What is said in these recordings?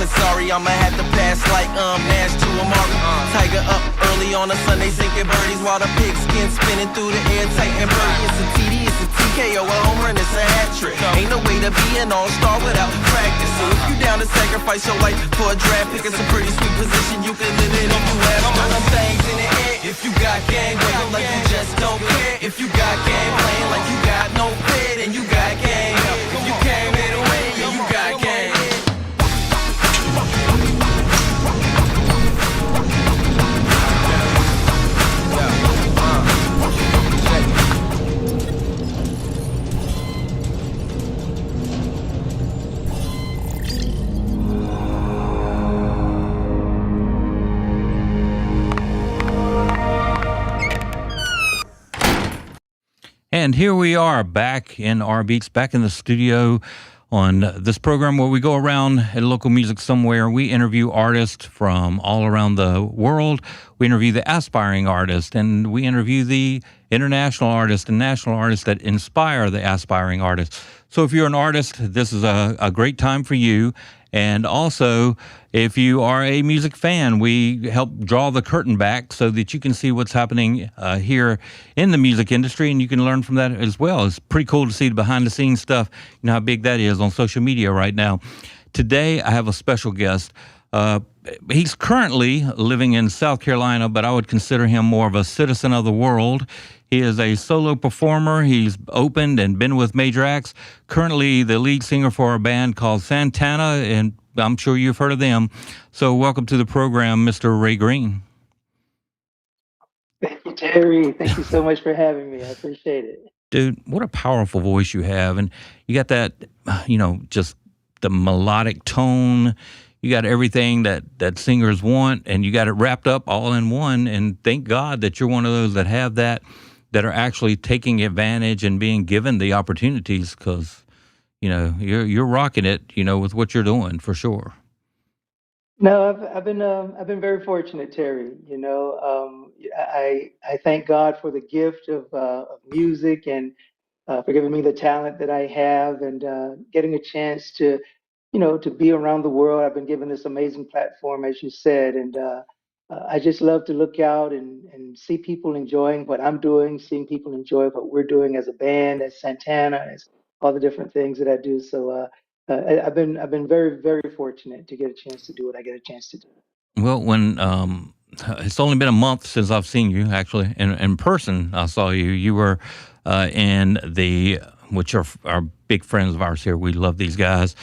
said sorry, I'ma have to pass like Nash to Amari. Tiger up early on a Sunday sinking birdies while the pigskin spinning through the air tight and birdie. It's a TD, it's a TKO, a home run, it's a hat trick. Ain't no way to be an all-star without practice. So if you down to sacrifice your life for a draft pick, it's a pretty sweet position you can live in if you have some things in the air. If you got game, waving like you just don't care. If you got game, playing like you got no fit, and you got game. If you came here to win, yeah, you got game. And here we are back in our beats, back in the studio on this program where we go around at local music somewhere. We interview artists from all around the world. We interview the aspiring artists, and we interview the international artists and national artists that inspire the aspiring artists. So if you're an artist, this is a great time for you. And also, if you are a music fan, we help draw the curtain back so that you can see what's happening here in the music industry, and you can learn from that as well. It's pretty cool to see the behind-the-scenes stuff, you know how big that is on social media right now. Today, I have a special guest. He's currently living in South Carolina, but I would consider him more of a citizen of the world. He is a solo performer. He's opened and been with major acts. Currently the lead singer for a band called Santana, and I'm sure you've heard of them. So welcome to the program, Mr. Ray Greene. Thank you, Terry. Thank you so much for having me. I appreciate it. Dude, what a powerful voice you have. And you got that, you know, just the melodic tone. You got everything that singers want, and you got it wrapped up all in one. And thank God that you're one of those that have that are actually taking advantage and being given the opportunities, because, you know, you're rocking it, you know, with what you're doing for sure. No, I've been very fortunate, Terry. You know, I thank God for the gift of music and for giving me the talent that I have, and getting a chance to, you know, to be around the world. I've been given this amazing platform, as you said, and I just love to look out and see people enjoying what I'm doing, seeing people enjoy what we're doing as a band, as Santana, as all the different things that I do. So I've been very, very fortunate to get a chance to do what I get a chance to do. Well, when it's only been a month since I've seen you, actually, in person. I saw you. You were in the, which are big friends of ours here. We love these guys,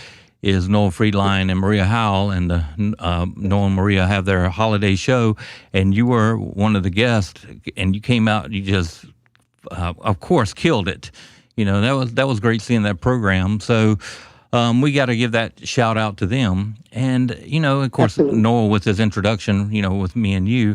is Noel Friedline and Maria Howell, and Noel and Maria have their holiday show, and you were one of the guests, and you came out, you just, of course, killed it. You know, that was great seeing that program. So we got to give that shout out to them. And, you know, of course, Absolutely. Noel with his introduction, you know, with me and you.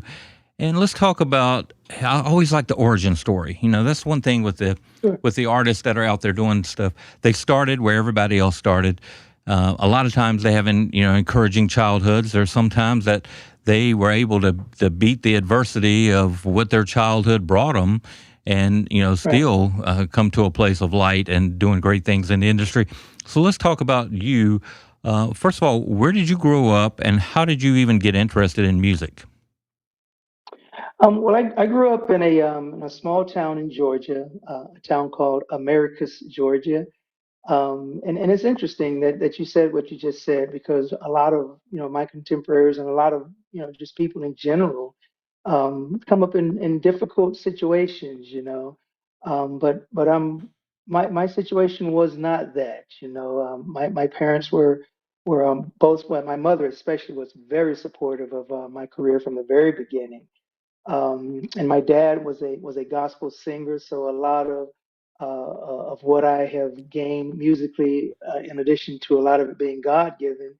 And let's talk about, I always like the origin story. You know, that's one thing with the artists that are out there doing stuff. They started where everybody else started. A lot of times they have, encouraging childhoods. There's sometimes that they were able to beat the adversity of what their childhood brought them, and, you know, still come to a place of light and doing great things in the industry. So let's talk about you. First of all, where did you grow up, and how did you even get interested in music? Well, I grew up in a small town in Georgia, a town called Americus, Georgia. And it's interesting that you said what you just said, because a lot of, you know, my contemporaries and a lot of, you know, just people in general come up in difficult situations, you know. But my situation was not that, you know. My parents were both, well, my mother especially was very supportive of my career from the very beginning. And my dad was a gospel singer, so a lot of what I have gained musically, in addition to a lot of it being God given,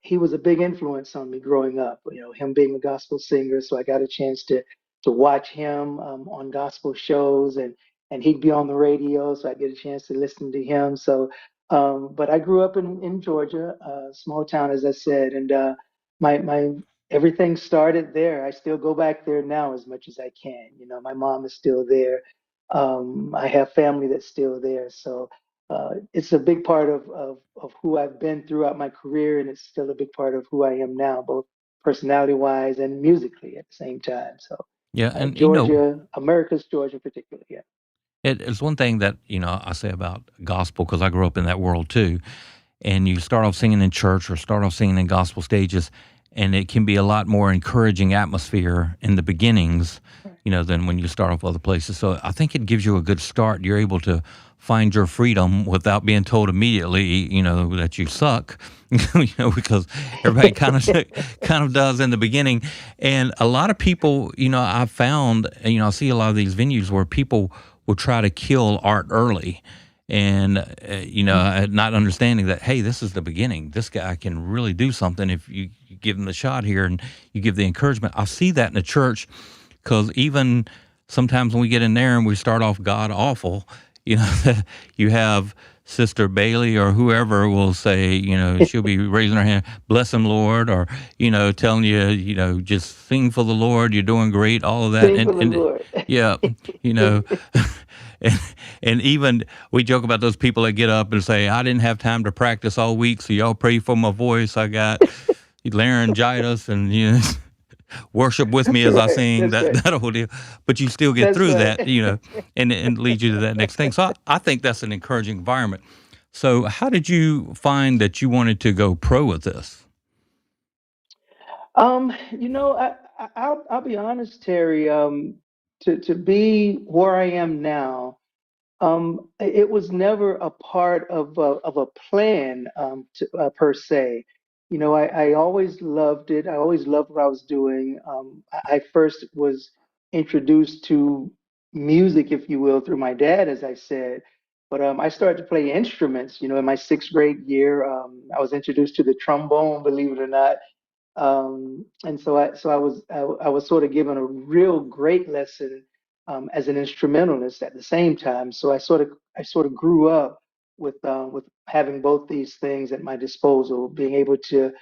he was a big influence on me growing up. You know, him being a gospel singer, so I got a chance to watch him on gospel shows, and he'd be on the radio, so I get a chance to listen to him. So, but I grew up in Georgia, a small town, as I said, and my everything started there. I still go back there now as much as I can. You know, my mom is still there. I have family that's still there. So it's a big part of who I've been throughout my career, and it's still a big part of who I am now, both personality-wise and musically at the same time. So, Yeah, and Georgia, America's Georgia, particularly, yeah. it's one thing that I say about gospel because I grew up in that world too. And you start off singing in church or start off singing in gospel stages, and it can be a lot more encouraging atmosphere in the beginnings, than when you start off other places. So I think it gives you a good start. You're able to find your freedom without being told immediately, that you suck, because everybody kind of does in the beginning. And a lot of people, I've found, I see a lot of these venues where people will try to kill art early. And, not understanding that, hey, this is the beginning. This guy can really do something if you give him the shot here and you give the encouragement. I see that in the church because even sometimes when we get in there and we start off God awful, you have Sister Bailey or whoever will say, she'll be raising her hand, bless him, Lord, or, telling you, just sing for the Lord, you're doing great, all of that. Sing for the Lord. Yeah, and even we joke about those people that get up and say, I didn't have time to practice all week, so y'all pray for my voice. I got laryngitis and, worship with me as I sing, that whole deal. But you still get through that, and lead you to that next thing. So I think that's an encouraging environment. So how did you find that you wanted to go pro with this? I'll be honest, Terry. To be where I am now, it was never a part of a plan per se. I always loved it. I always loved what I was doing. I first was introduced to music, if you will, through my dad, as I said. But I started to play instruments. In my sixth grade year, I was introduced to the trombone, believe it or not. And so I was sort of given a real great lesson as an instrumentalist at the same time. So I sort of grew up with having both these things at my disposal, being able to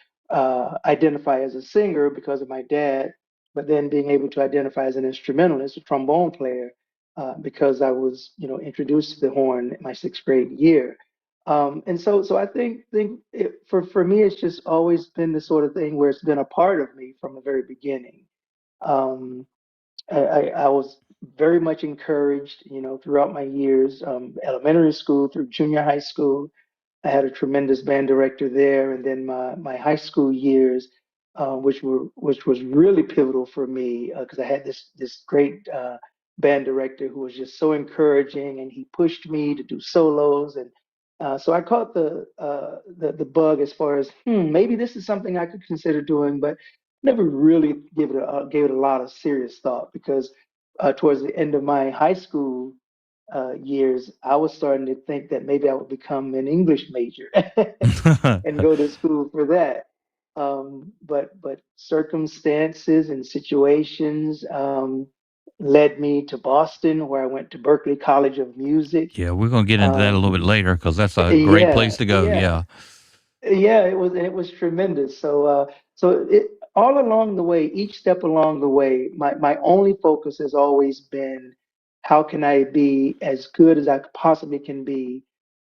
identify as a singer because of my dad, but then being able to identify as an instrumentalist, a trombone player, because I was introduced to the horn in my sixth grade year. And so I think for me, it's just always been the sort of thing where it's been a part of me from the very beginning. Um, I was very much encouraged, throughout my years, elementary school through junior high school. I had a tremendous band director there, and then my high school years, which was really pivotal for me because I had this great band director who was just so encouraging, and he pushed me to do solos, and so I caught the bug as far as maybe this is something I could consider doing, but never really gave it a lot of serious thought because towards the end of my high school years, I was starting to think that maybe I would become an English major and go to school for that. But circumstances and situations led me to Boston, where I went to Berklee College of Music. Yeah, we're going to get into that a little bit Um, later because that's a great yeah, place to go. yeah. Yeah. Yeah, it was tremendous. So it all along the way, each step along the way, my only focus has always been how can I be as good as I possibly can be?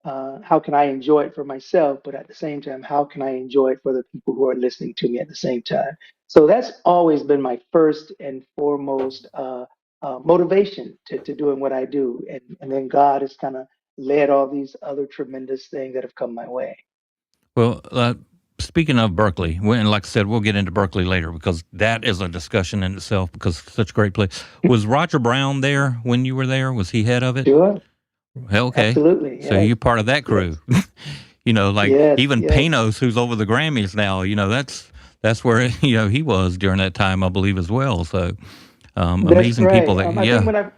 How can I enjoy it for myself, but at the same time, how can I enjoy it for the people who are listening to me at the same time? So that's always been my first and foremost motivation to doing what I do, and then God has kind of led all these other tremendous things that have come my way. Well, speaking of Berkeley, and like I said, we'll get into Berkeley later because that is a discussion in itself because it's such a great place. Was Roger Brown there when you were there? Was he head of it? Sure. Hell, okay. Absolutely. So Yes. you're part of that Yes. crew. Like Yes. even Yes. Panos, who's over the Grammys now, that's where, he was during that time, I believe, as well. So That's amazing people right. that, I think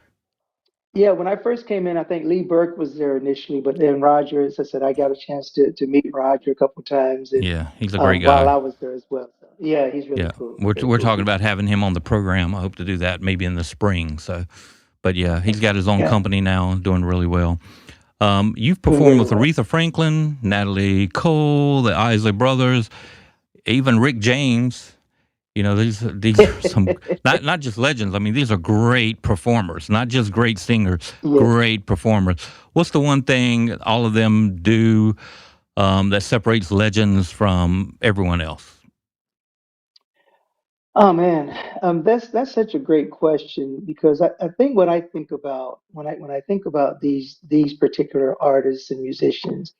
yeah, when I first came in, I think Lee Burke was there initially, but then Roger, as I said, I got a chance to meet Roger a couple times, and yeah, he's a great while guy. I was there as well. So, yeah, he's really Yeah. cool. We're, Really we're cool talking dude. about having him on the program. I hope to do that maybe in the spring. So, but yeah, he's got his own Yeah, company now, doing really well. You've doing performed really with well. Aretha Franklin, Natalie Cole, the Isley Brothers, even Rick James. These are some not just legends. I mean, these are great performers, not just great singers, Yes. great performers. What's the one thing all of them do that separates legends from everyone else? Oh man, that's such a great question because I think what I think about when I think about these particular artists and musicians,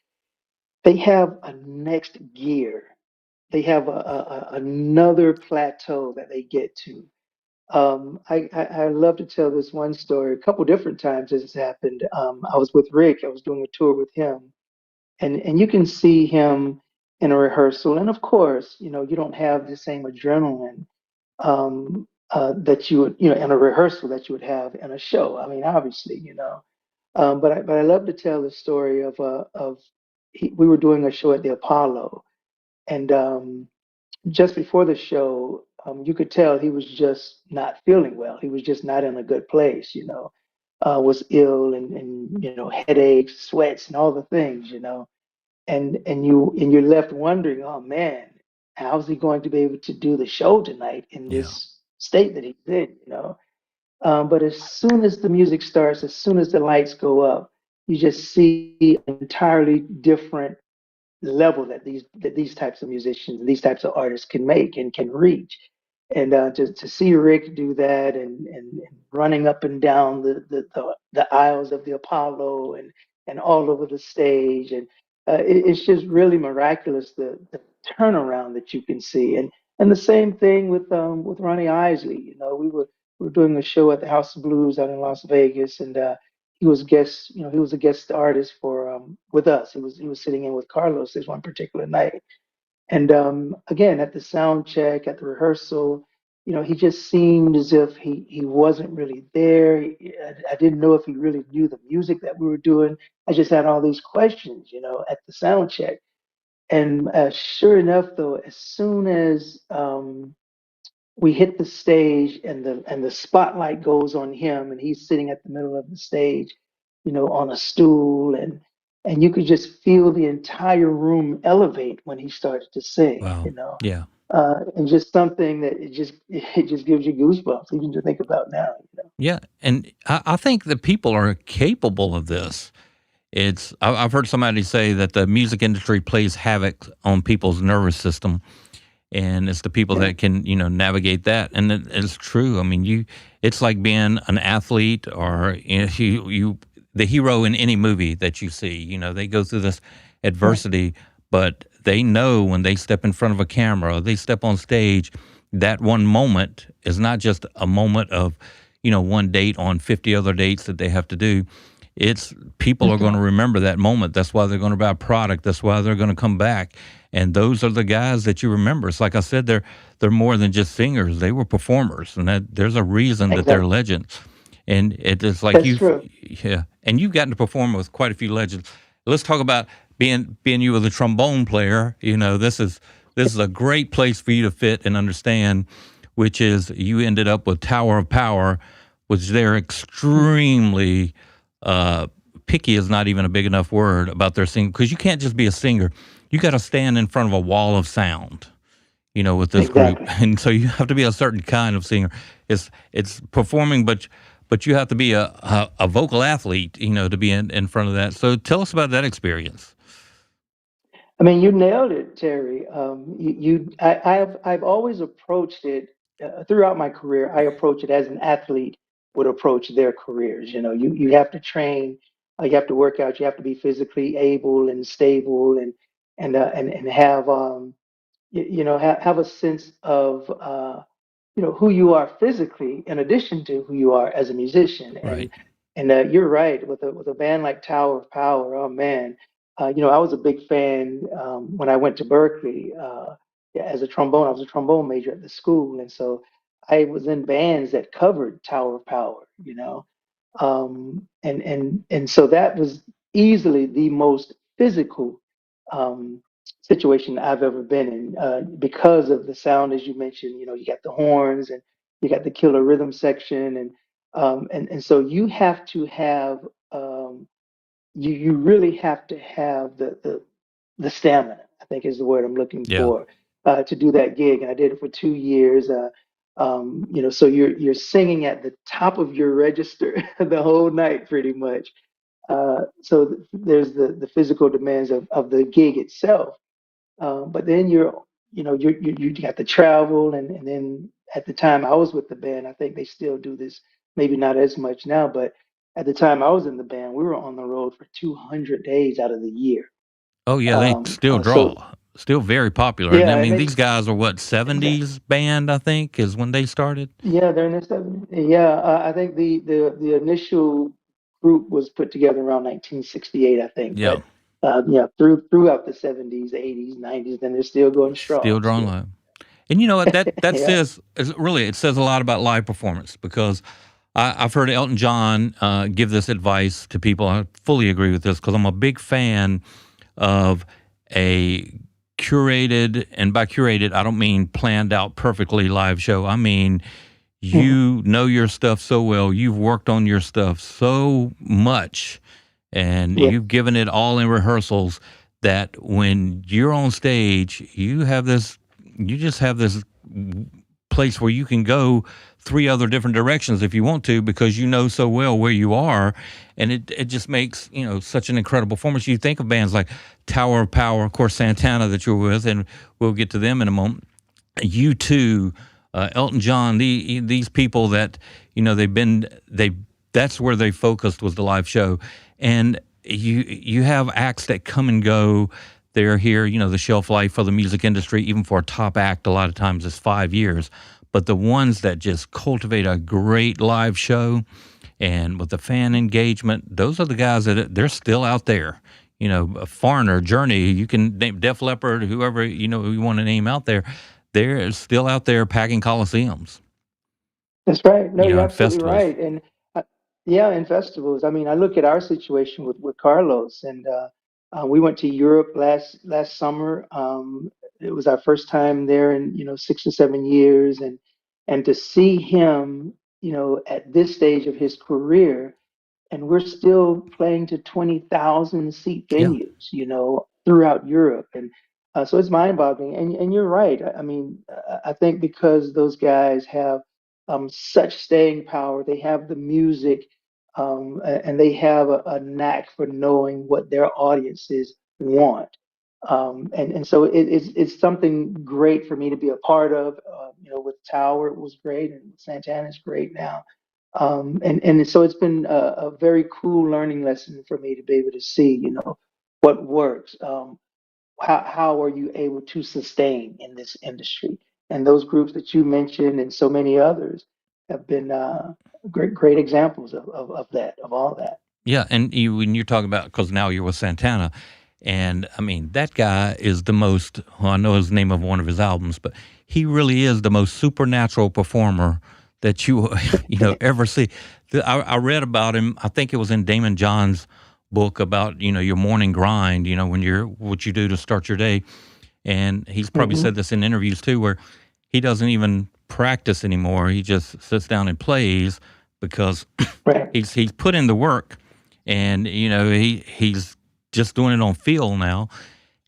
they have a next gear. They have another plateau that they get to. I love to tell this one story. A couple different times this has happened. I was with Rick. I was doing a tour with him, and you can see him in a rehearsal. And of course, you don't have the same adrenaline that you would, in a rehearsal that you would have in a show. I mean, obviously, but I love to tell the story of we were doing a show at the Apollo, and just before the show, you could tell he was just not feeling well. He was just not in a good place, was ill and headaches, sweats, and all the things. And you're left wondering, oh man, how's he going to be able to do the show tonight in Yeah, this state that he's in? But as soon as the music starts, as soon as the lights go up, you just see an entirely different level that these types of musicians, these types of artists can make and can reach. And to see Rick do that and running up and down the aisles of the Apollo and all over the stage, and it's just really miraculous the turnaround that you can see. And the same thing with Ronnie Isley. We were doing a show at the House of Blues out in Las Vegas, and he was a guest artist for with us. He was sitting in with Carlos this one particular night. And again, at the sound check, at the rehearsal, he just seemed as if he wasn't really there. I didn't know if he really knew the music that we were doing. I just had all these questions, at the sound check. And sure enough, though, as soon as we hit the stage and the spotlight goes on him and he's sitting at the middle of the stage, on a stool, and you could just feel the entire room elevate when he started to sing, wow, yeah. and just something that it just gives you goosebumps even to think about now. Yeah, and I think that people are capable of this. I've heard somebody say that the music industry plays havoc on people's nervous system, and it's the people Yeah, that can navigate that, and it's true. I mean, it's like being an athlete or you the hero in any movie that you see. They go through this right, adversity, but they know when they step in front of a camera or they step on stage, that one moment is not just a moment of one date on 50 other dates that they have to do. It's people are that's going right. to remember that moment. That's why they're going to buy a product. That's why they're going to come back. And those are the guys that you remember. It's like I said, they're more than just singers. They were performers, and there's a reason that they're Exactly. legends. And it's like That's true. yeah, and you've gotten to perform with quite a few legends. Let's talk about being you with a trombone player. This is a great place for you to fit and understand, which is you ended up with Tower of Power, which they're extremely uh, picky is not even a big enough word about their singing because you can't just be a singer. You got to stand in front of a wall of sound, with this group, Exactly. and so you have to be a certain kind of singer. It's performing, but you have to be a vocal athlete, to be in front of that. So tell us about that experience. I mean, you nailed it, Terry. I've always approached it throughout my career. I approach it as an athlete would approach their careers. You have to train, you have to work out, you have to be physically able and stable, and have have a sense of who you are physically in addition to who you are as a musician. and Right, and you're right, with a band like Tower of Power. Oh man, I was a big fan when I went to Berklee, yeah, as a trombone. I was a trombone major at the school, and so I was in bands that covered Tower of Power. And so that was easily the most physical um, situation I've ever been in, because of the sound, as you mentioned. You got the horns and you got the killer rhythm section, and so you have to have you really have to have the stamina. I think is the word I'm looking yeah, for. to do that gig, and I did it for 2 years. So you're singing at the top of your register the whole night, pretty much. There's the physical demands of the gig itself, but then you got to travel, and then at the time I was with the band, I think they still do this, maybe not as much now, but at the time I was in the band, we were on the road for 200 days out of the year. Oh yeah, they still So draw. Still very popular. And I yeah, and mean, they these guys are what, exactly. 70s band, I think, is when they started. Yeah, they're in their 70s. Yeah, I think the initial group was put together around 1968, I think. Yeah. But yeah, throughout the 70s, 80s, 90s, then they're still going Still strong. drawing Still. live. And you know what? That Yeah. says, really, it says a lot about live performance, because I've heard Elton John give this advice to people. I fully agree with this because I'm a big fan of a curated, and by curated, I don't mean planned out perfectly live show. I mean, Mhm. you know your stuff so well, you've worked on your stuff so much, and Yeah. you've given it all in rehearsals, that when you're on stage, you just have this place where you can go three other different directions if you want to, because you know so well where you are, and it just makes such an incredible performance. You think of bands like Tower of Power, of course, Santana that you're with, and we'll get to them in a moment. U2, Elton John, these people that that's where they focused, was the live show, and you have acts that come and go. They're here, the shelf life for the music industry, even for a top act, a lot of times is 5 years. But the ones that just cultivate a great live show and with the fan engagement, those are the guys that they're still out there. Foreigner, Journey, you can name Def Leppard, whoever, you want to name out there, they're still out there packing coliseums, That's right. No, you're and absolutely festivals. right. And yeah, in festivals. I mean, I look at our situation with Carlos, and we went to Europe last summer. It was our first time there in 6 or 7 years, and to see him, at this stage of his career, and we're still playing to 20,000 seat Yeah. venues, throughout Europe. And so it's mind-boggling. And you're right. I mean, I think because those guys have such staying power, they have the music, and they have a knack for knowing what their audiences want. And so it's something great for me to be a part of. With Tower, it was great, and Santana's great now. And so it's been a very cool learning lesson for me to be able to see, what works. How are you able to sustain in this industry? And those groups that you mentioned and so many others have been great examples of that, of all that. Yeah, and when you're talking about, because now you're with Santana, and I mean, that guy is the most, well, I know his name of one of his albums, but he really is the most supernatural performer that you ever see. I read about him. I think it was in Damon John's book about your morning grind. When you're what you do to start your day, and he's probably Hmm. said this in interviews too, where he doesn't even practice anymore. He just sits down and plays because Right. he's put in the work, and he's just doing it on feel now,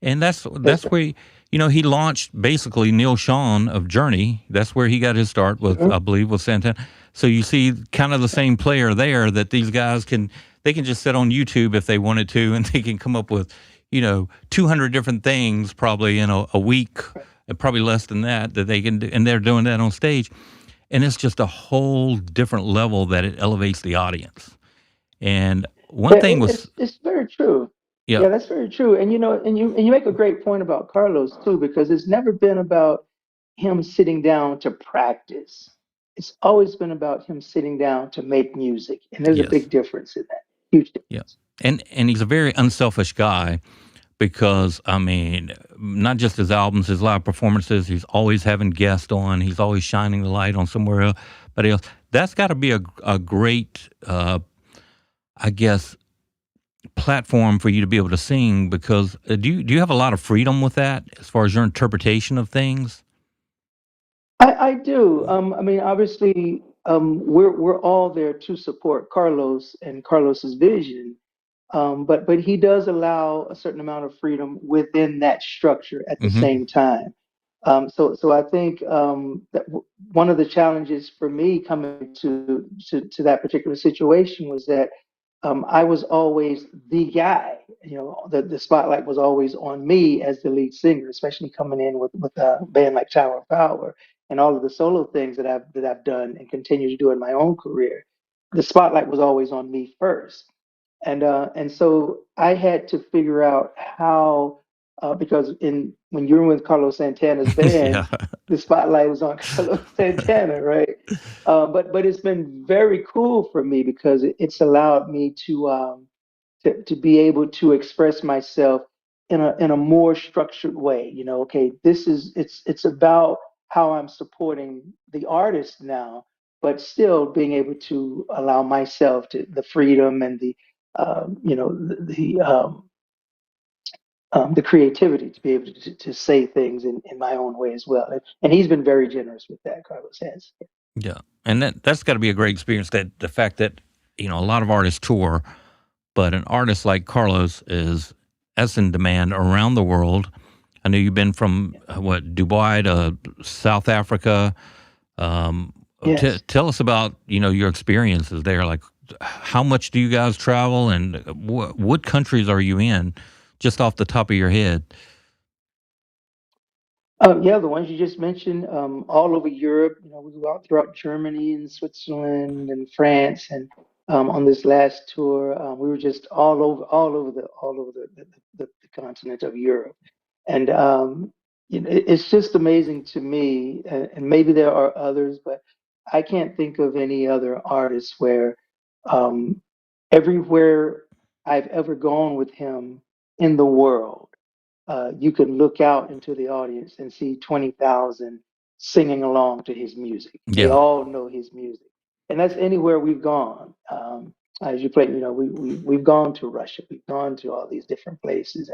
and that's where he launched basically Neil Sean of Journey. That's where he got his start with, Mhm. I believe, with Santana. So you see kind of the same player there, that these guys can just sit on YouTube if they wanted to, and they can come up with 200 different things probably in a week, and probably less than that they can do, and they're doing that on stage, and it's just a whole different level that it elevates the audience. And one Yeah, thing was, it's very true. yeah, Yeah, that's very true. And you make a great point about Carlos too, because it's never been about him sitting down to practice. It's always been about him sitting down to make music. And there's a yes, big difference in that. Huge yeah, difference. and he's a very unselfish guy, because I mean, not just his albums, his live performances. He's always having guests on. He's always shining the light on somewhere else. But else, that's got to be a great, I guess, platform for you to be able to sing. Because do you have a lot of freedom with that as far as your interpretation of things? I do. I mean, obviously, we're all there to support Carlos and Carlos's vision. But he does allow a certain amount of freedom within that structure at the Hmm. same time. So I think that one of the challenges for me coming to that particular situation was that I was always the guy. You know, the spotlight was always on me as the lead singer, especially coming in with a band like Tower of Power and all of the solo things that I've done and continue to do in my own career. The spotlight was always on me first. And so I had to figure out how because in when you're with Carlos Santana's band, Yeah. the spotlight was on Carlos Santana, right? But it's been very cool for me because it's allowed me to be able to express myself in a more structured way. You know, okay, it's about how I'm supporting the artist now, but still being able to allow myself to the freedom and you know the creativity to be able to say things in my own way as well. And he's been very generous with that. Carlos has. Yeah. And that's got to be a great experience, that the fact that, a lot of artists tour, but an artist like Carlos is as in demand around the world. I know you've been from Dubai to South Africa. Um, Yes. tell us about your experiences there. Like, how much do you guys travel, and what countries are you in, just off the top of your head? Yeah, the ones you just mentioned, all over Europe. You know, we go out throughout Germany and Switzerland and France, and on this last tour, we were just all over the continent of Europe. And it's just amazing to me, and maybe there are others, but I can't think of any other artists where um, everywhere I've ever gone with him in the world you can look out into the audience and see 20,000 singing along to his music. They Yeah, all know his music. And that's anywhere we've gone. As you play, you know, we've gone to Russia, we've gone to all these different places,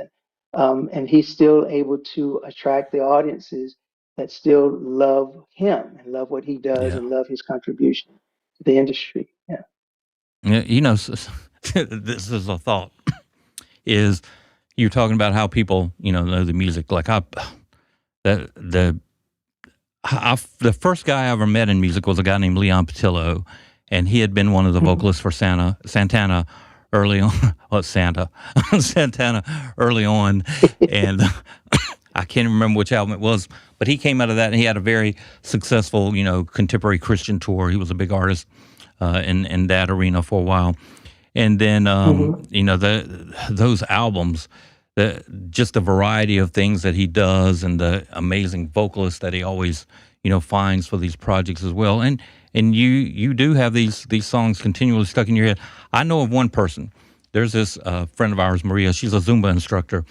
and he's still able to attract the audiences that still love him and love what he does yeah. and love his contribution to the industry. Yeah. Yeah, this is a thought. Is you're talking about how people know the music. Like the the the first guy I ever met in music was a guy named Leon Patillo, and he had been one of the Mhm. vocalists for Santana early on. Well, Santana early on, and I can't remember which album it was, but he came out of that, and he had a very successful, contemporary Christian tour. He was a big artist in that arena for a while, and then Mhm. those albums, just the variety of things that he does, and the amazing vocalists that he always finds for these projects as well. And you do have these songs continually stuck in your head. I know of one person. There's this friend of ours, Maria. She's a Zumba instructor,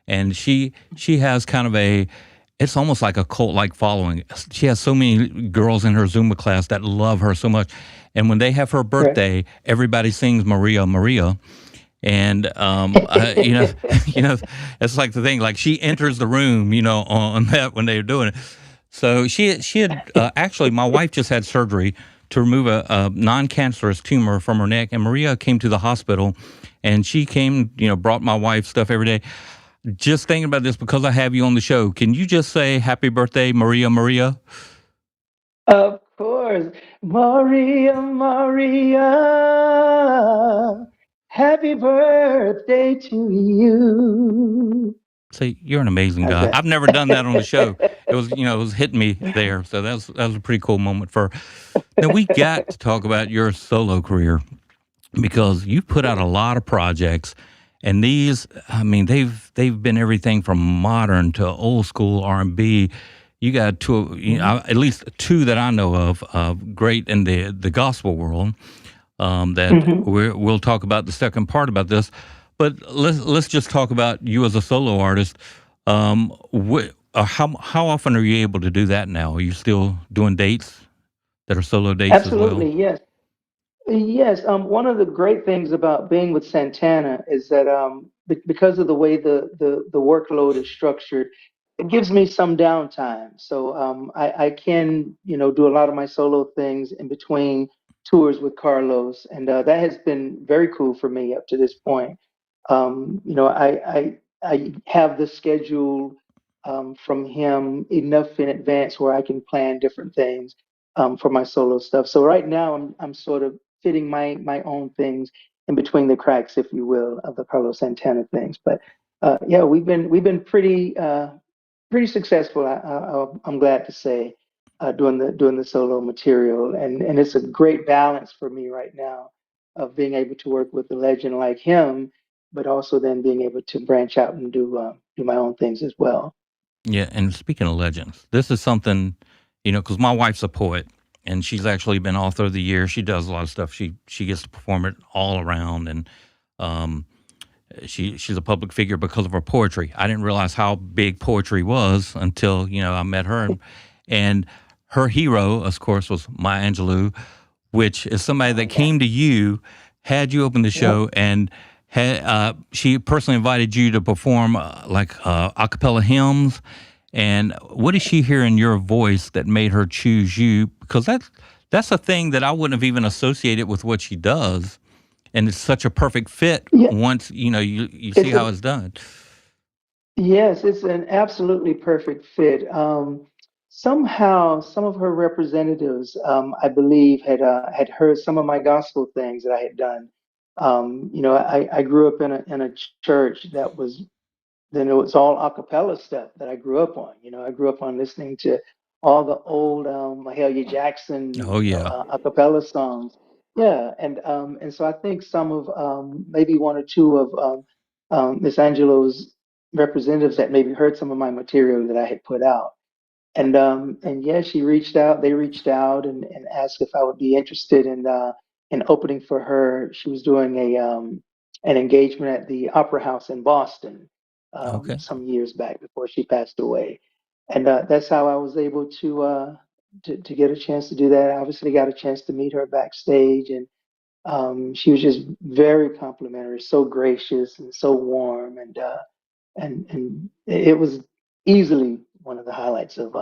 and she has kind of it's almost like a cult like following. She has so many girls in her Zumba class that love her so much, and when they have her Right. birthday, everybody sings Maria Maria. And it's like the thing. Like, she enters the room, on that when they're doing it. So she had actually, my wife just had surgery to remove a non-cancerous tumor from her neck, and Maria came to the hospital, and she came, brought my wife stuff every day. Just thinking about this, because I have you on the show, can you just say happy birthday, Maria Maria? Of course. Maria, Maria, happy birthday to you. Say, you're an amazing How's guy. that? I've never done that on the show. It was hitting me there. So that was a pretty cool moment for. Now we got to talk about your solo career, because you put out a lot of projects, and these, I mean, they've been everything from modern to old school R&B. You got two, Mhm. at least two that I know of, great in the gospel world. That Mhm. we'll talk about the second part about this, but let's just talk about you as a solo artist. How often are you able to do that now? Are you still doing dates that are solo dates as well? Absolutely, yes. Yes, one of the great things about being with Santana is that because of the way the workload is structured, it gives me some downtime. So I can, you know, do a lot of my solo things in between tours with Carlos, and that has been very cool for me up to this point. You know, I have the schedule from him enough in advance where I can plan different things for my solo stuff. So right now I'm sort of fitting my own things in between the cracks, if you will, of the Carlos Santana things. But yeah, we've been pretty successful. I'm glad to say, doing the solo material, and it's a great balance for me right now of being able to work with a legend like him, but also then being able to branch out and do my own things as well. Yeah, and speaking of legends, this is something, because my wife's a poet, and she's actually been author of the year. She does a lot of stuff. She gets to perform it all around, and um, she's a public figure because of her poetry. I didn't realize how big poetry was until I met her, and her hero, of course, was Maya Angelou, which is somebody that came to you, had you open the show, and she personally invited you to perform a cappella hymns. And what did she hear in your voice that made her choose you? Because that's a thing that I wouldn't have even associated with what she does, and it's such a perfect fit Yeah, once you see it's how a it's done. yes, it's an absolutely perfect fit. Somehow, some of her representatives, I believe, had heard some of my gospel things that I had done. I grew up in a church that was then it was all a cappella stuff that I grew up on. I grew up on listening to all the old Mahalia Jackson, Oh yeah, a cappella songs. Yeah, and so I think some of maybe one or two of Miss Angelo's representatives that maybe heard some of my material that I had put out. And yeah, she reached out. They reached out and asked if I would be interested in opening for her. She was doing an engagement at the Opera House in Boston okay. some years back before she passed away, and that's how I was able to get a chance to do that. I obviously got a chance to meet her backstage, and she was just very complimentary, so gracious and so warm, and it was easily one of the highlights of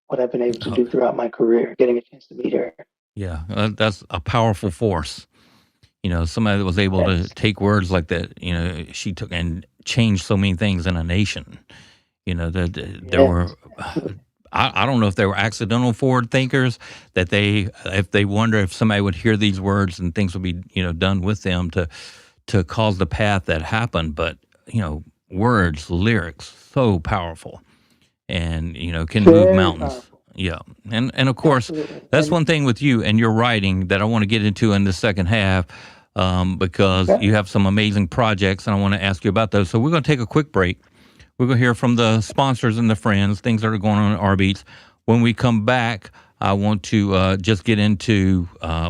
what I've been able to Oh, do throughout my career, getting a chance to meet her. yeah, that's a powerful force. Somebody that was able to Yes, take words like that. She took and changed so many things in a nation. That there were. yes, absolutely. I don't know if they were accidental forward thinkers that if they wonder if somebody would hear these words and things would be done with them to cause the path that happened. But words, lyrics, so powerful, and can move Very mountains. powerful. Yeah, and of course Absolutely. that's And one thing with you and your writing that I want to get into in the second half, because okay, you have some amazing projects and I want to ask you about those. So we're going to take a quick break. We're going to hear from the sponsors and the friends, things that are going on at Our Beats. When we come back, I want to just get into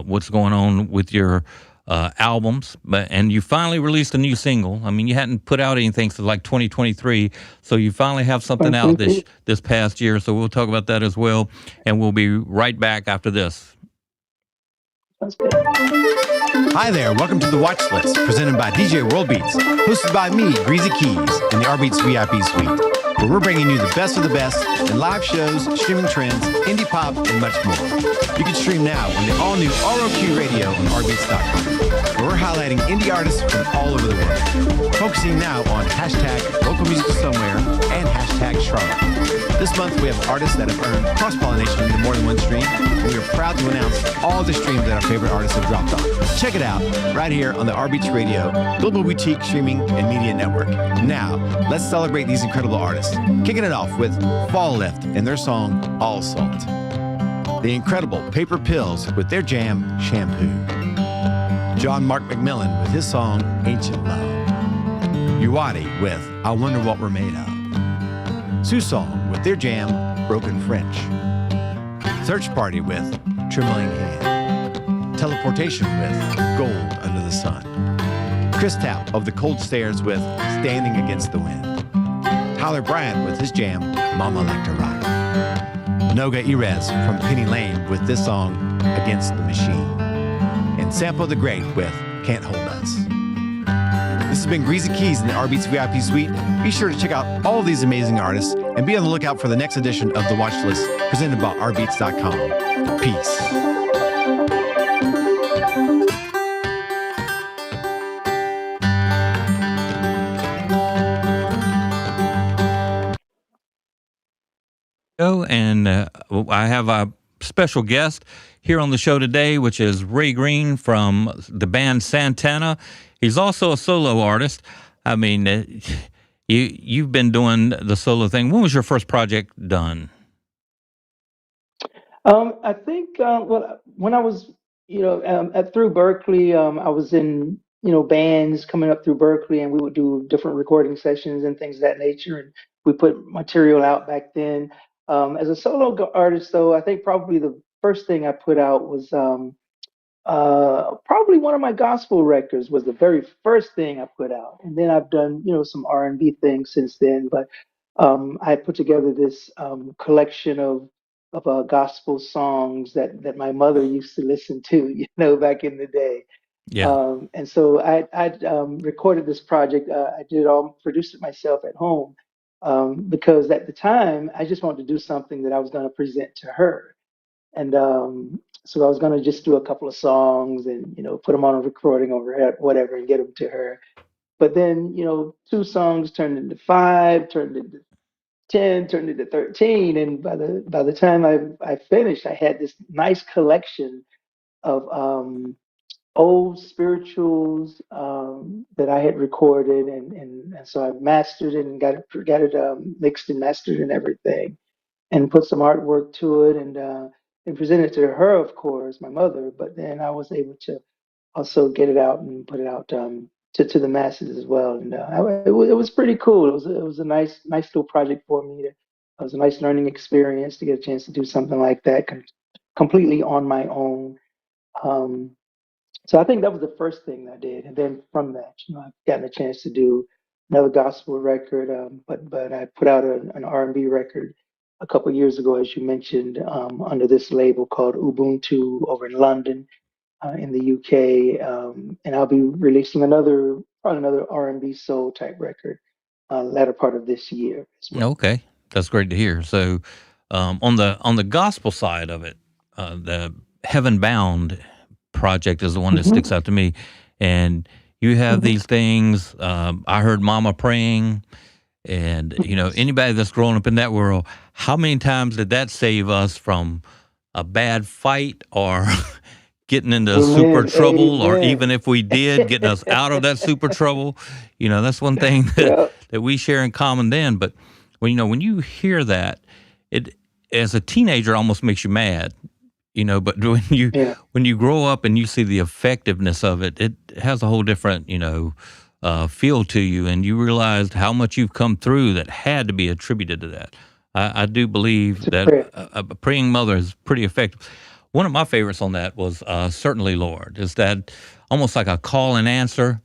what's going on with your albums. And you finally released a new single. I mean, you hadn't put out anything since like 2023, so you finally have something out 2023. this past year. So we'll talk about that as well. And we'll be right back after this. That's good. Hi there, welcome to The Watch List, presented by DJ World Beats, hosted by me, Greasy Keys, in the R Beats VIP suite, where we're bringing you the best of the best in live shows, streaming trends, indie pop, and much more. You can stream now on the all-new ROQ radio on rbeats.com, where we're highlighting indie artists from all over the world, focusing now on hashtag local music somewhere and hashtag Charlotte. This month, we have artists that have earned cross-pollination into more than one stream, and we are proud to announce all the streams that our favorite artists have dropped on. Check it out right here on the R Beats Radio, Global Boutique Streaming and Media Network. Now, let's celebrate these incredible artists, kicking it off with Fall Lift and their song, All Salt. The incredible Paper Pills with their jam, Shampoo. John Mark McMillan with his song, Ancient Love. Uwadi with I Wonder What We're Made Of. Susong with their jam, Broken French. Search Party with Trembling Hand. Teleportation with Gold Under the Sun. Chris Tapp of the Cold Stairs with Standing Against the Wind. Tyler Bryant with his jam, Mama Like to Rock. Noga Erez from Penny Lane with this song, Against the Machine. And Sample the Great with Can't Hold Us. This has been Greasy Keys in the R Beats VIP suite. Be sure to check out all of these amazing artists and be on the lookout for the next edition of The Watch List presented by rbeats.com. Peace. studio, and I have a special guest here on the show today, which is Ray Greene from the band Santana. He's also a solo artist. I mean, you've been doing the solo thing. When was your first project done? I think well, when I was, through Berkeley, I was in, bands coming up through Berkeley, and we would do different recording sessions and things of that nature, and we put material out back then. As a solo artist, though, I think probably the first thing I put out was probably one of my gospel records was the very first thing I put out, and then I've done some R&B things since then. But I put together this collection of gospel songs that my mother used to listen to, back in the day. Yeah. And so I recorded this project. I did it all, produced it myself at home, because at the time I just wanted to do something that I was going to present to her. And so I was going to just do a couple of songs and, put them on a recording over whatever and get them to her. But then, two songs turned into five, turned into 10, turned into 13. And by the time I finished, I had this nice collection of old spirituals that I had recorded. And so I mastered it and got it mixed and mastered and everything, and put some artwork to it, and present it to her, of course, my mother. But then I was able to also get it out and put it out to the masses as well. And it was pretty cool. It was a nice little project for me. It was a nice learning experience to get a chance to do something like that completely on my own. Um, so I think that was the first thing I did, and then from that, I've gotten a chance to do another gospel record, but I put out an R&B record a couple years ago, as you mentioned, under this label called Ubuntu over in London, in the UK, and I'll be releasing probably another R&B soul type record, latter part of this year as well. Okay, that's great to hear. So, on the gospel side of it, the Heaven Bound project is the one that sticks out to me, and you have these things. I heard Mama praying, and anybody that's grown up in that world, how many times did that save us from a bad fight or getting into super trouble, or even if we did, getting us out of that super trouble? That's one thing Yeah. that we share in common then. But when you hear that, it, as a teenager, almost makes you mad. But when you grow up and you see the effectiveness of it, it has a whole different feel to you, and you realize how much you've come through that had to be attributed to that. I do believe that a praying mother is pretty effective. One of my favorites on that was Certainly Lord. Is that almost like a call and answer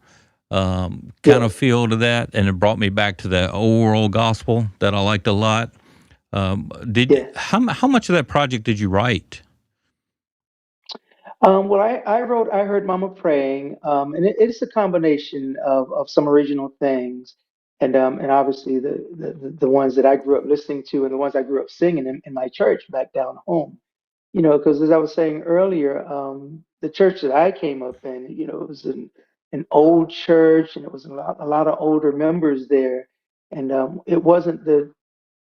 kind of feel to that, and it brought me back to the old world gospel that I liked a lot. How much of that project did you write? Well, I heard Mama praying, and it's a combination of some original things, and obviously the ones that I grew up listening to and the ones I grew up singing in my church back down home. Because as I was saying earlier, the church that I came up in, it was an old church, and it was a lot of older members there, and it wasn't the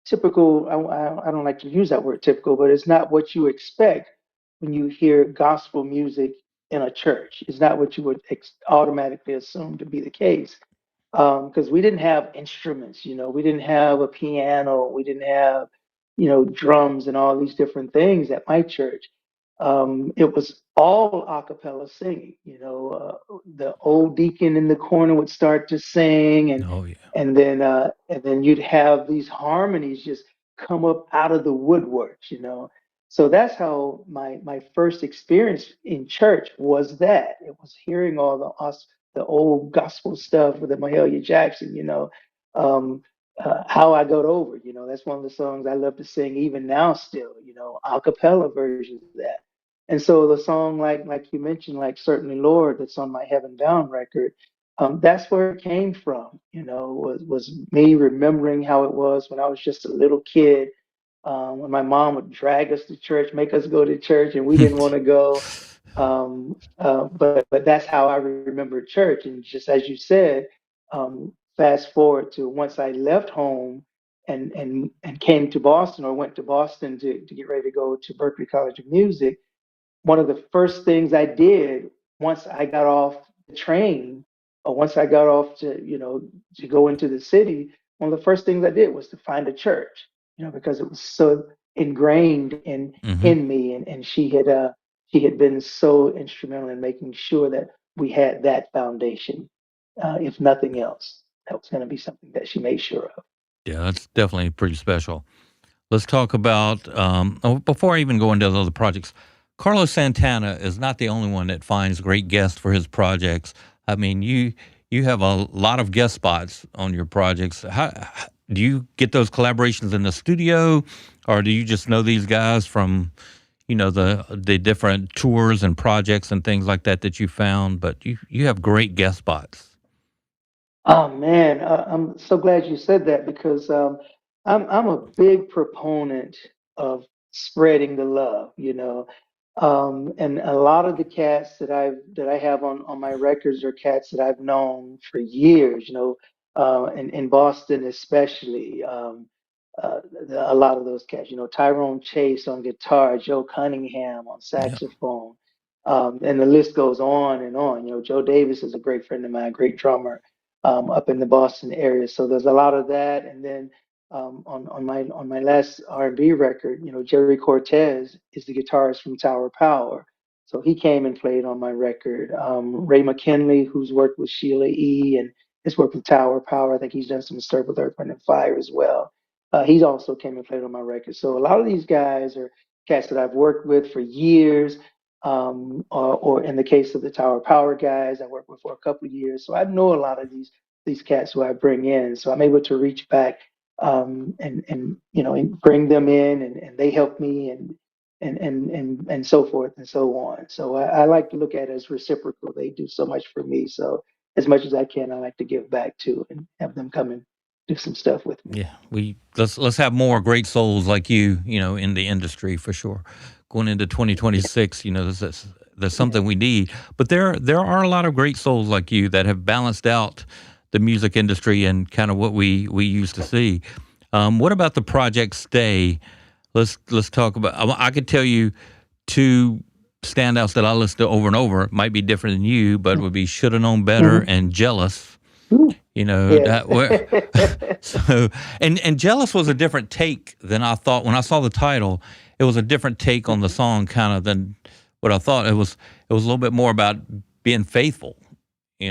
typical. I don't like to use that word typical, but it's not what you expect when you hear gospel music in a church. It's not what you would automatically assume to be the case, because we didn't have instruments. We didn't have a piano. We didn't have drums and all these different things at my church. It was all a cappella singing. The old deacon in the corner would start to sing, and Oh yeah. and then you'd have these harmonies just come up out of the woodwork. So that's how my first experience in church was. That it was hearing all the old gospel stuff with the Mahalia Jackson. How I Got Over. That's one of the songs I love to sing even now still. A cappella versions of that. And so the song, like you mentioned, like Certainly Lord, that's on my Heaven Bound record, that's where it came from. Was me remembering how it was when I was just a little kid, when my mom would drag us to church, make us go to church, and we didn't want to go. But that's how I remember church. And just as you said, fast forward to once I left home and came to Boston or went to Boston to get ready to go to Berklee College of Music, one of the first things I did once I got off the train, or once I got off to go into the city, one of the first things I did was to find a church, because it was so ingrained Hmm. in me, and she had been so instrumental in making sure that we had that foundation, if nothing else. That was going to be something that she made sure of. Yeah, that's definitely pretty special. Let's talk about, before I even go into the other projects, Carlos Santana is not the only one that finds great guests for his projects. I mean, you have a lot of guest spots on your projects. How do you get those collaborations in the studio, or do you just know these guys from, the different tours and projects and things like that you found? But you have great guest spots. Oh man, I'm so glad you said that because I'm a big proponent of spreading the love, and a lot of the cats that I have on my records are cats that I've known for years, in Boston especially. A lot of those cats, Tyrone Chase on guitar, Joe Cunningham on Yeah. saxophone, and the list goes on and on. Joe Davis is a great friend of mine, great drummer, up in the Boston area. So there's a lot of that. And then on my last R&B record, Jerry Cortez is the guitarist from Tower Power. So he came and played on my record. Ray McKinley, who's worked with Sheila E. and has worked with Tower Power. I think he's done some stuff with Earth, Wind and Fire as well. He's also came and played on my record. So a lot of these guys are cats that I've worked with for years. Or in the case of the Tower Power guys, I worked with for a couple of years. So I know a lot of these cats who I bring in. So I'm able to reach back, and bring them in, and they help me, and so forth and so on. So I like to look at it as reciprocal. They do so much for me. So as much as I can, I like to give back too and have them come and do some stuff with me. Yeah, let's have more great souls like you, in the industry for sure. Going into 2026, there's something we need. But there are a lot of great souls like you that have balanced out the music industry and kind of what we used to see. What about the project Stay? Let's talk about. I could tell you two standouts that I listen to over and over. It might be different than you, but would be Shoulda Known Better Mhm. and Jealous. Yes. That where so and Jealous was a different take than I thought when I saw the title. It was a different take on the song kind of than what I thought. It was a little bit more about being faithful, so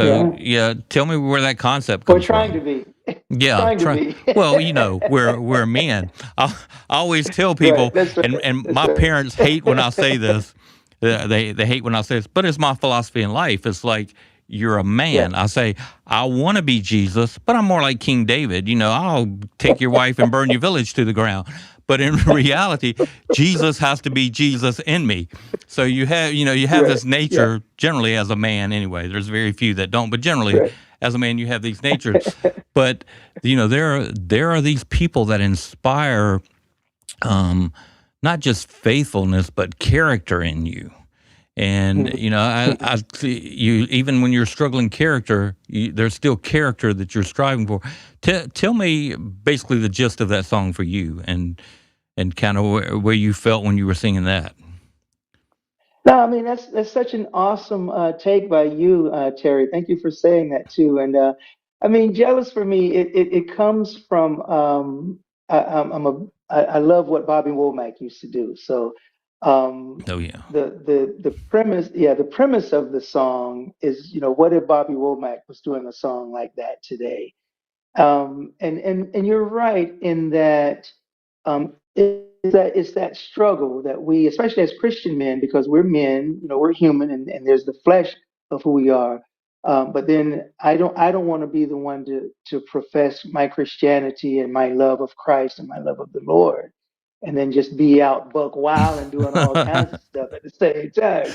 Yeah. yeah, tell me where that concept Or comes trying from. to be. Yeah, Trying to try. be. Well, we're men. I always tell Right. people, That's right. and That's my right. parents hate when I say this. They hate when I say this, but it's my philosophy in life. It's like you're a man. Right. I say I want to be Jesus, but I'm more like King David. I'll take your wife and burn your village to the ground. But in reality, Jesus has to be Jesus in me. So you have Right. this Yeah. nature generally as a man anyway. There's very few that don't, but generally Right. as a man you have these natures. But there are these people that inspire not just faithfulness but character in you. And Mhm. I you even when you're struggling character, there's still character that you're striving for. Tell me basically the gist of that song for you, and kind of where you felt when you were singing that. No, I mean that's such an awesome take by you, Terry. Thank you for saying that too. And I mean, jealous for me, it comes from I love what Bobby Womack used to do. So Oh yeah. the premise, yeah, the premise of the song is, what if Bobby Womack was doing a song like that today? And you're right in that it's that struggle that we, especially as Christian men, because we're men, we're human, and there's the flesh of who we are. But then I don't want to be the one to profess my Christianity and my love of Christ and my love of the Lord, and then just be out buck wild and doing all kinds of stuff at the same time.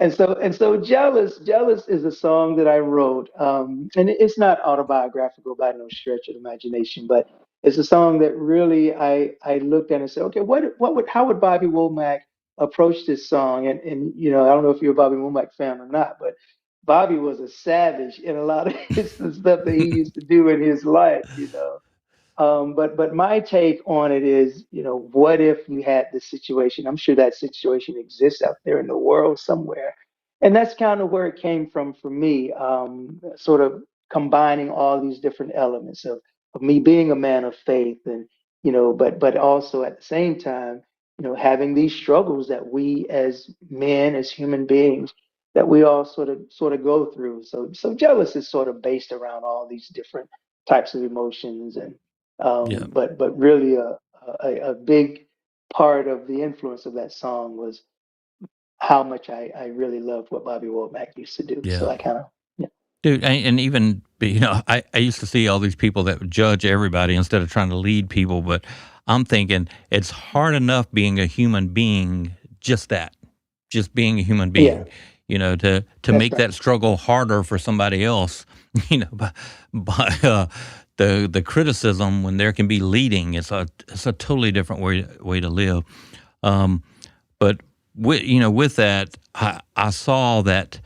And so jealous is a song that I wrote, and it's not autobiographical by no stretch of the imagination, but it's a song that really I looked at and said, okay, how would Bobby Womack approach this song? And I don't know if you're a Bobby Womack fan or not, but Bobby was a savage in a lot of his the stuff that he used to do in his life. But my take on it is, what if you had this situation? I'm sure that situation exists out there in the world somewhere, and that's kind of where it came from for me. Sort of combining all these different elements of me being a man of faith, and but also at the same time, having these struggles that we as men, as human beings, that we all sort of go through. So jealous is sort of based around all these different types of emotions, and Yeah. but really a big part of the influence of that song was how much I really loved what Bobby Womack used to do. Yeah. So I kind of, yeah. Dude, and even, I used to see all these people that would judge everybody instead of trying to lead people, but I'm thinking it's hard enough being a human being, just being a human Yeah, being, to that's make right. that struggle harder for somebody else, by the criticism when there can be leading. It's a totally different way to live. Um, but with that, I saw that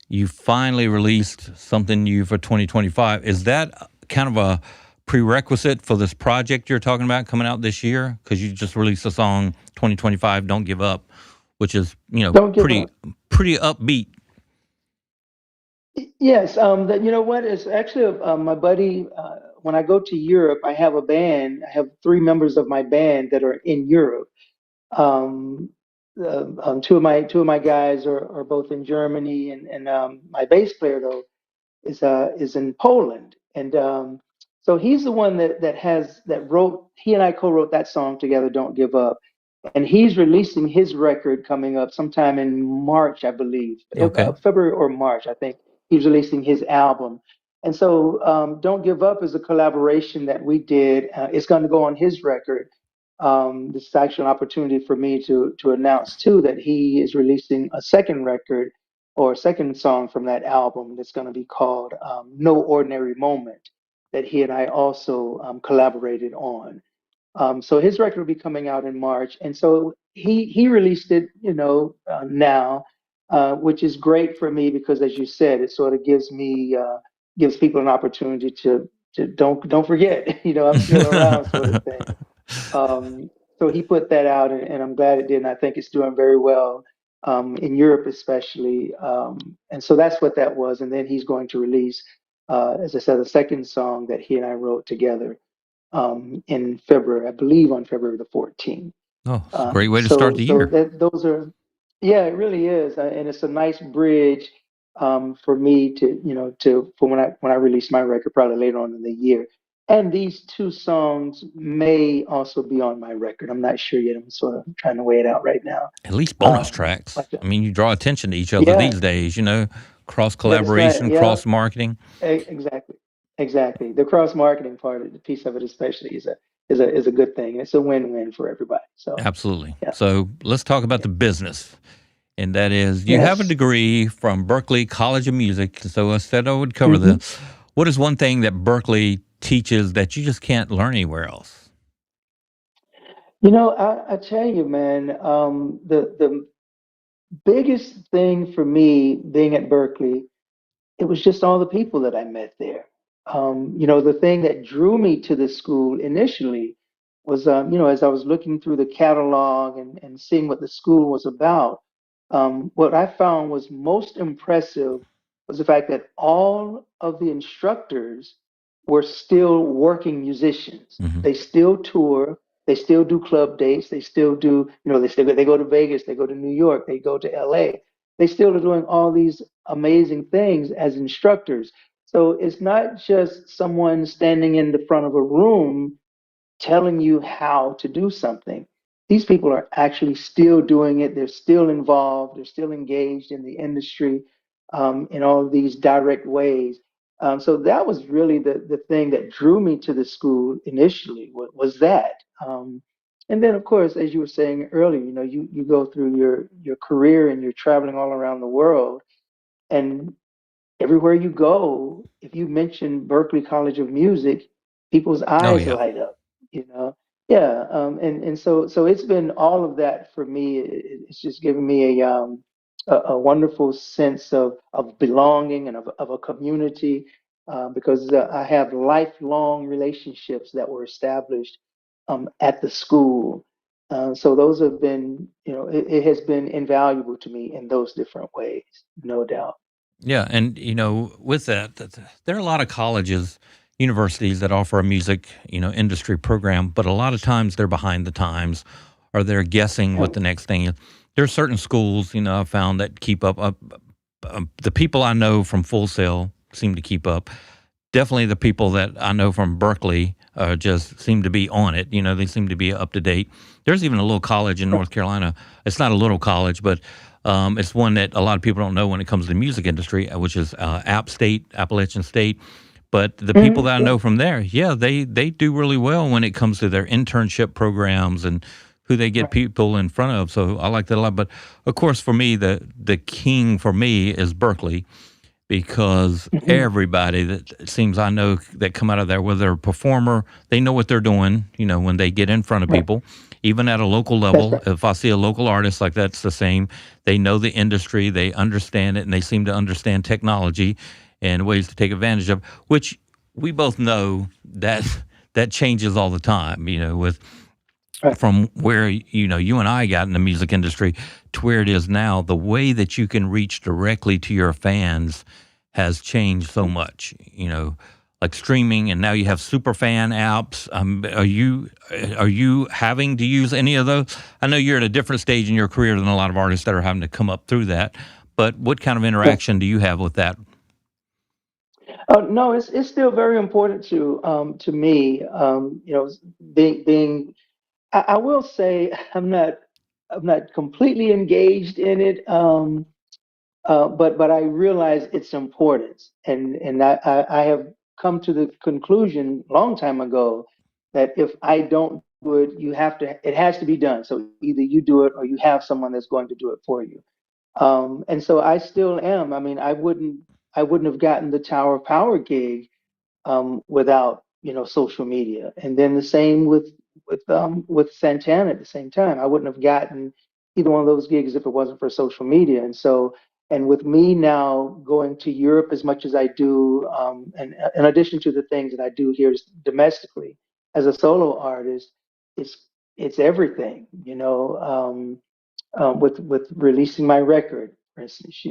you finally released something new for 2025. Is that kind of a prerequisite for this project you're talking about coming out this year? Because you just released a song, 2025, "Don't Give Up," which is Don't give pretty up. pretty upbeat. Yes, that, what is actually my buddy. When I go to Europe, I have a band. I have three members of my band that are in Europe. Um, two of my guys are both in Germany, and my bass player though is in Poland, and so he's the one that wrote. He and I co-wrote that song together, "Don't Give Up," and he's releasing his record coming up sometime in March, I believe, Okay. February or March, I think. He's releasing his album, and so "Don't Give Up" is a collaboration that we did. It's going to go on his record. This is actually an opportunity for me to announce too that he is releasing a second record or a second song from that album that's going to be called "No Ordinary Moment," that he and I also collaborated on. So his record will be coming out in March, and so he released it, now, which is great for me because, as you said, it sort of gives people an opportunity to don't forget, I'm still around, sort of thing. Um, so he put that out, and I'm glad it did, and I think it's doing very well in Europe, especially. And so that's what that was, and then he's going to release, as I said, a second song that he and I wrote together in February, I believe on February the 14th. Oh, it's a great way to start So the so year. that those are, yeah, it really is, and it's a nice bridge for me to for when I release my record probably later on in the year. And these two songs may also be on my record. I'm not sure yet. I'm sort of trying to weigh it out right now. At least bonus Um, tracks. but I mean, you draw attention to each other yeah, these days, cross that's right. collaboration, Yeah, cross marketing. exactly, exactly. The cross marketing part of the piece of it, especially, is a good thing. It's a win-win for everybody. So Absolutely. yeah, So let's talk about yeah. the business. And that is, you have a Yes. degree from Berklee College of Music. So I said I would cover hmm this. What is one thing that Berklee teaches that you just can't learn anywhere else? I tell you, man, the biggest thing for me being at Berkeley, it was just all the people that I met there. The thing that drew me to the school initially was, as I was looking through the catalog and seeing what the school was about, what I found was most impressive was the fact that all of the instructors were still working musicians. Hmm. They still tour, they still do club dates, they still do, they go to Vegas, they go to New York, they go to LA. They still are doing all these amazing things as instructors. So it's not just someone standing in the front of a room telling you how to do something. These people are actually still doing it. They're still involved. They're still engaged in the industry in all of these direct ways. So that was really the thing that drew me to the school initially was that. And then, of course, as you were saying earlier, you go through your career and you're traveling all around the world, and everywhere you go, if you mention Berklee College of Music, people's Oh, eyes yeah. light up, you know. Yeah, and so it's been all of that for me. It's just given me a wonderful sense of belonging and of a community. because I have lifelong relationships that were established at the school. So those have been, it has been invaluable to me in those different ways, no doubt. Yeah, and with there are a lot of colleges, universities that offer a music, industry program, but a lot of times they're behind the times, or they're guessing what the next thing is. There are certain schools, I've found that keep up. The people I know from Full Sail seem to keep up. Definitely the people that I know from Berklee just seem to be on it. They seem to be up to date. There's even a little college in North Carolina. It's not a little college, but it's one that a lot of people don't know when it comes to the music industry, which is App State, Appalachian State. But the people that I know from there, yeah, they do really well when it comes to their internship programs and who they get people in front of. So I like that a lot. But of course, for me, the king for me is Berklee, because everybody that it seems I know that come out of there, whether they're a performer, they know what they're doing, when they get in front of people. Even at a local level, if I see a local artist, like that's the same. They know the industry, they understand it, and they seem to understand technology and ways to take advantage of, which we both know that changes all the time, with from where, you and I got in the music industry to where it is now. The way that you can reach directly to your fans has changed so much, like streaming, and now you have super fan apps. Are you having to use any of those? I know you're at a different stage in your career than a lot of artists that are having to come up through that, but what kind of interaction do you have with that? No, it's still very important to me. Being I will say I'm not completely engaged in it. But I realize its importance, and I have come to the conclusion a long time ago that if I don't do it, it has to be done. So either you do it or you have someone that's going to do it for you. And so I still am. I mean, I wouldn't have gotten the Tower of Power gig without social media. And then the same with Santana at the same time. I wouldn't have gotten either one of those gigs if it wasn't for social media. And so, and with me now going to Europe as much as I do, and in addition to the things that I do here domestically as a solo artist, it's everything. With releasing my record, for instance.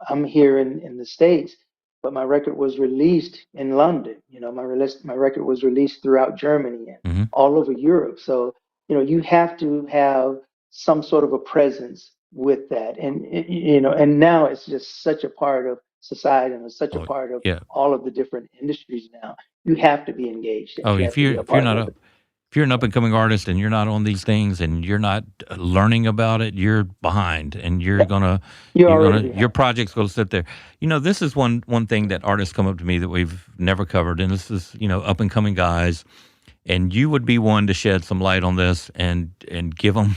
I'm here in the States, but my record was released in London. My record was released throughout Germany and all over Europe. So you have to have some sort of a presence with that, and now it's just such a part of society, and it's such a Oh, part of yeah. all of the different industries now. You have to be engaged, and Oh, you have to be a part of it. if you're an up and coming artist and you're not on these things and you're not learning about it, you're behind, and your project's gonna sit there. This is one thing that artists come up to me that we've never covered, and this is up and coming guys, and you would be one to shed some light on this and give them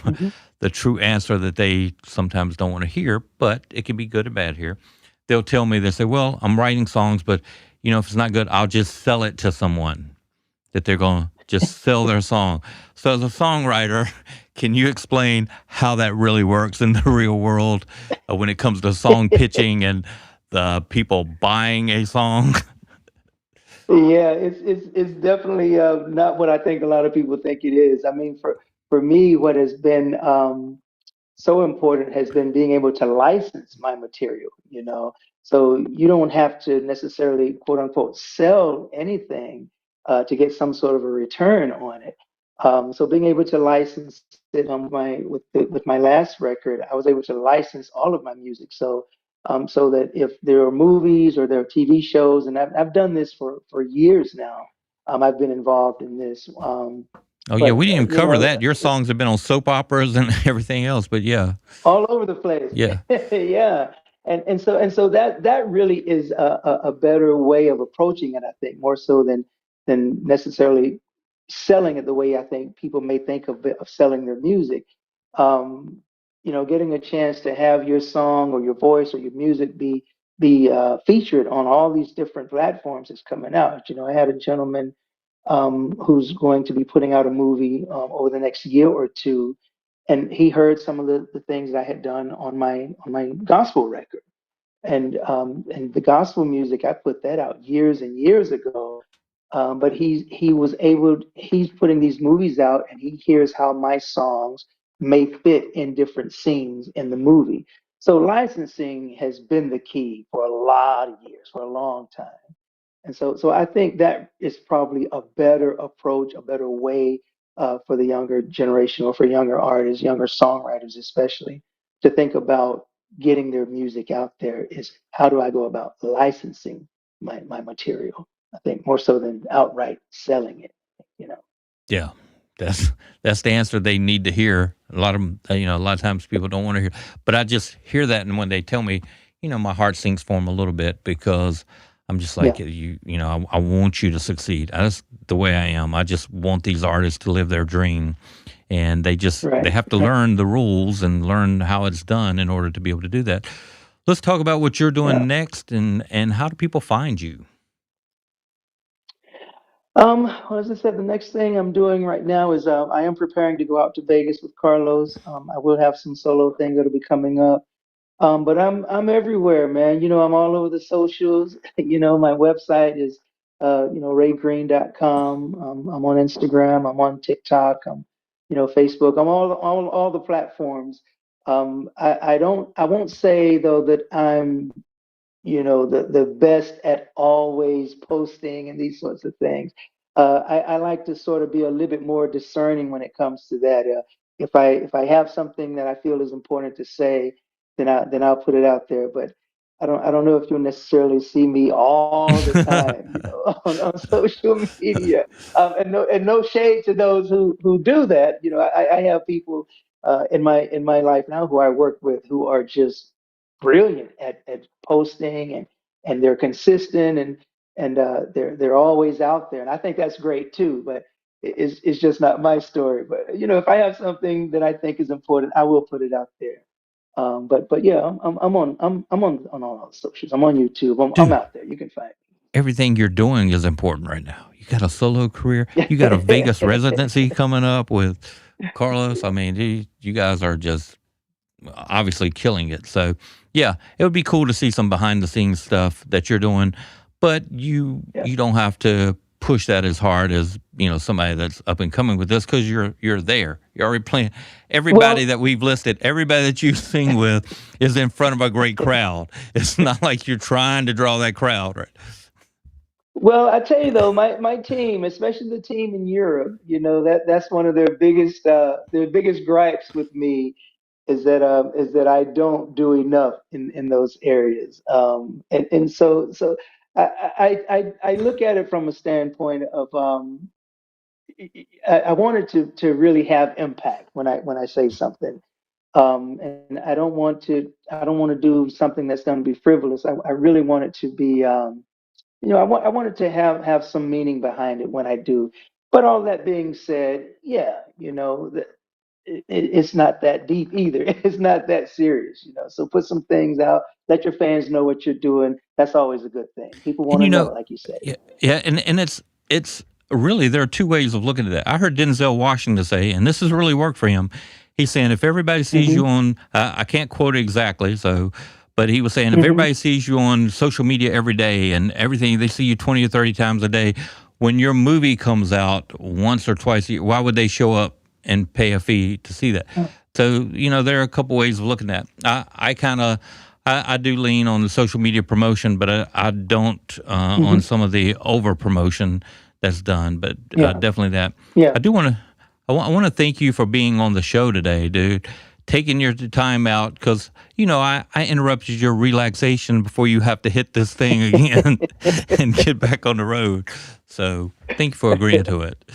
the true answer that they sometimes don't want to hear, but it can be good and bad here. They'll tell me, they say, well, I'm writing songs, but if it's not good, I'll just sell it to someone that they're going to just sell their song. So as a songwriter, can you explain how that really works in the real world when it comes to song pitching and the people buying a song? Yeah, it's definitely not what I think a lot of people think it is. I mean, for me, what has been so important has been being able to license my material. So you don't have to necessarily, quote unquote, sell anything to get some sort of a return on it. So being able to license it on with my last record, I was able to license all of my music. So that if there are movies or there are TV shows, and I've done this for years now. I've been involved in this. Oh, yeah, But we didn't even cover that. Your songs have been on soap operas and everything else, but yeah. All over the place. Yeah. Yeah. And so that really is a better way of approaching it, I think, more so than necessarily selling it the way I think people may think of selling their music. Getting a chance to have your song or your voice or your music be featured on all these different platforms is coming out. I had a gentleman who's going to be putting out a movie over the next year or two, and he heard some of the things that I had done on my gospel record, and the gospel music, I put that out years and years ago. But he's putting these movies out, and he hears how my songs may fit in different scenes in the movie. So licensing has been the key for a lot of years, for a long time. And so I think that is probably a better approach, a better way for the younger generation, or for younger artists, younger songwriters especially, to think about getting their music out there, is how do I go about licensing my material? I think more so than outright selling it, you know. Yeah, that's the answer they need to hear. A lot of them, a lot of times people don't want to hear, but I just hear that, and when they tell me, my heart sinks for them a little bit, because I'm just like, Yeah, I want you to succeed. That's the way I am. I just want these artists to live their dream, and they right, have to right. learn the rules and learn how it's done in order to be able to do that. Let's talk about what you're Yeah. doing next, and how do people find you? Well, as I said, the next thing I'm doing right now is I am preparing to go out to Vegas with Carlos. I will have some solo things that'll be coming up. But I'm everywhere, man. I'm all over the socials. My website is raygreene.com. I'm on Instagram. I'm on TikTok. I'm Facebook. I'm all the platforms. I won't say though that I'm the best at always posting and these sorts of things. I like to sort of be a little bit more discerning when it comes to that. If I have something that I feel is important to say, then I'll put it out there. But I don't know if you'll necessarily see me all the time, on social media. And no shade to those who do that. I have people in my life now who I work with who are just brilliant at posting, and they're consistent, and they're always out there, and I think that's great too. But it's just not my story. But if I have something that I think is important, I will put it out there. But yeah, I'm on all the socials. I'm on YouTube. I'm Dude, out there. You can find everything you're doing is important right now. You got a solo career. me. You got a Vegas residency coming up with Carlos. I mean, you guys are just obviously killing it. So, yeah, it would be cool to see some behind the scenes stuff that you're doing, but you Yeah. you don't have to push that as hard as somebody that's up and coming with this, because you're there. You're already playing. Everybody Well, that we've listed, everybody that you sing with, is in front of a great crowd. It's not like you're trying to draw that crowd, right? Well, I tell you though, my team, especially the team in Europe, that's one of their biggest gripes with me, is that I don't do enough in those areas. And so I look at it from a standpoint of I wanted to really have impact when I say something. And I don't want to do something that's going to be frivolous. I really want it to be I want it to have some meaning behind it when I do. But all that being said, yeah, it's not that deep either. It's not that serious. So put some things out, let your fans know what you're doing. That's always a good thing. People And want to know, like you say. yeah, and it's really, there are two ways of looking at that. I heard Denzel Washington say, and this has really worked for him. He's saying if everybody sees you Hmm. on, I can't quote it exactly, but he was saying if Hmm. everybody sees you on social media every day and everything, they see you 20 or 30 times a day. When your movie comes out once or twice a year, why would they show up and pay a fee to see that? So there are a couple ways of looking at it. I kind of I do lean on the social media promotion, but I don't on Hmm. some of the over promotion that's done. But Yeah, definitely that. yeah. I do want to. I want to thank you for being on the show today, dude. Taking your time out, because I interrupted your relaxation before you have to hit this thing again and get back on the road. So thank you for agreeing to it.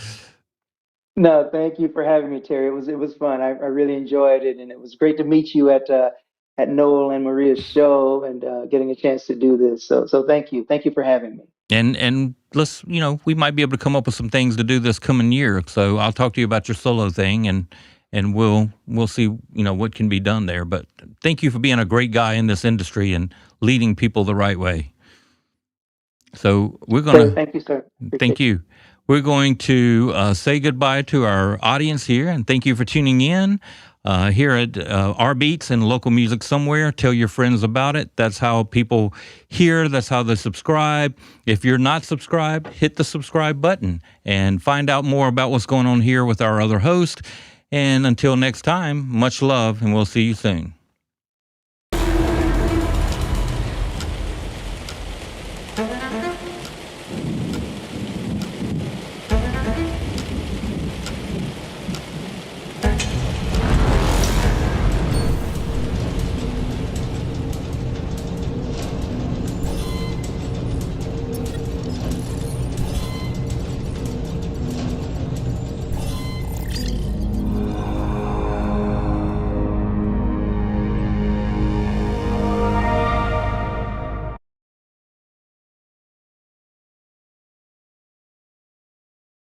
No, thank you for having me, Terry. It was fun. I really enjoyed it, and it was great to meet you at Noel and Maria's show, and getting a chance to do this. So thank you for having me. And let's, we might be able to come up with some things to do this coming year. So I'll talk to you about your solo thing, and we'll see, what can be done there. But thank you for being a great guy in this industry and leading people the right way. So we're Great, gonna thank you, sir. thank Appreciate you. you. We're going to say goodbye to our audience here, and thank you for tuning in. here at Our Beats and Local Music Somewhere. Tell your friends about it. That's how people hear. That's how they subscribe. If you're not subscribed, hit the subscribe button and find out more about what's going on here with our other host. And until next time, much love, and we'll see you soon.